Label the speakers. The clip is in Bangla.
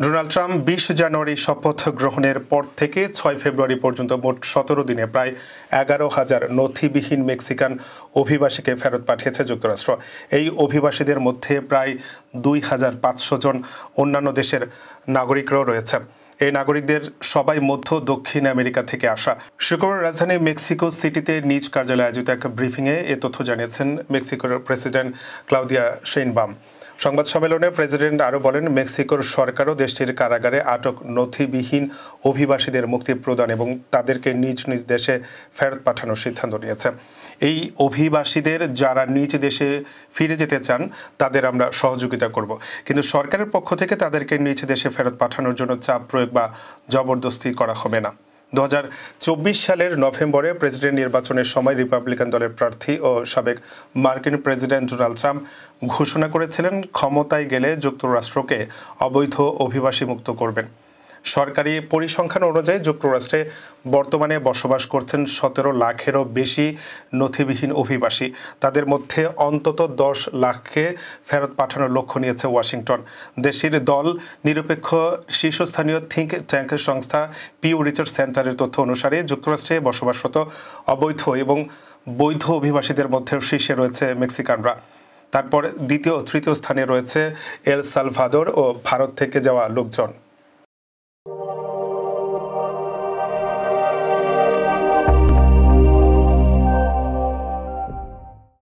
Speaker 1: ডোনাল্ড ট্রাম্প ২০ জানুয়ারি শপথ গ্রহণের পর থেকে ৬ ফেব্রুয়ারি পর্যন্ত মোট ১৭ দিনে প্রায় ১১,০০০ নথিবিহীন মেক্সিকান অভিবাসীকে ফেরত পাঠিয়েছে যুক্তরাষ্ট্র। এই অভিবাসীদের মধ্যে প্রায় ২,৫০০ জন অন্যান্য দেশের নাগরিকরাও রয়েছে। এই নাগরিকদের সবাই মধ্য দক্ষিণ আমেরিকা থেকে আসা। শুক্রবার রাজধানী মেক্সিকো সিটিতে নিজ কার্যালয়ে আয়োজিত এক ব্রিফিংয়ে এ তথ্য জানিয়েছেন মেক্সিকোর প্রেসিডেন্ট ক্লাউদিয়া শেইনবাম। সংবাদ সম্মেলনে প্রেসিডেন্ট আরও বলেন, মেক্সিকোর সরকারও দেশটির কারাগারে আটক নথিবিহীন অভিবাসীদের মুক্তি প্রদান এবং তাদেরকে নিজ নিজ দেশে ফেরত পাঠানোর সিদ্ধান্ত নিয়েছে। এই অভিবাসীদের যারা নিজ দেশে ফিরে যেতে চান তাদের আমরা সহযোগিতা করব, কিন্তু সরকারের পক্ষ থেকে তাদেরকে নিজ দেশে ফেরত পাঠানোর জন্য চাপ প্রয়োগ বা জবরদস্তি করা হবে না। ২০২৪ সালের নভেম্বরে প্রেসিডেন্ট নির্বাচনের সময় রিপাবলিকান দলের প্রার্থী ও সাবেক মার্কিন প্রেসিডেন্ট ডোনাল্ড ট্রাম্প ঘোষণা করেছিলেন ক্ষমতায় গেলে যুক্তরাষ্ট্রকে অবৈধ অভিবাসী মুক্ত করবেন। সরকারি পরিসংখ্যান অনুযায়ী যুক্তরাষ্ট্রে বর্তমানে বসবাস করছেন ১৭ লাখেরও বেশি নথিবিহীন অভিবাসী। তাদের মধ্যে অন্তত ১০ লাখকে ফেরত পাঠানোর লক্ষ্য নিয়েছে ওয়াশিংটন। দেশটির দল নিরপেক্ষ শীর্ষস্থানীয় থিঙ্ক ট্যাঙ্ক সংস্থা পিউ রিসার্চ সেন্টারের তথ্য অনুসারে যুক্তরাষ্ট্রে বসবাসরত অবৈধ এবং বৈধ অভিবাসীদের মধ্যে শীর্ষে রয়েছে মেক্সিকানরা। তারপর দ্বিতীয় ও তৃতীয় স্থানে রয়েছে এল সালভাদর ও ভারত থেকে যাওয়া লোকজন।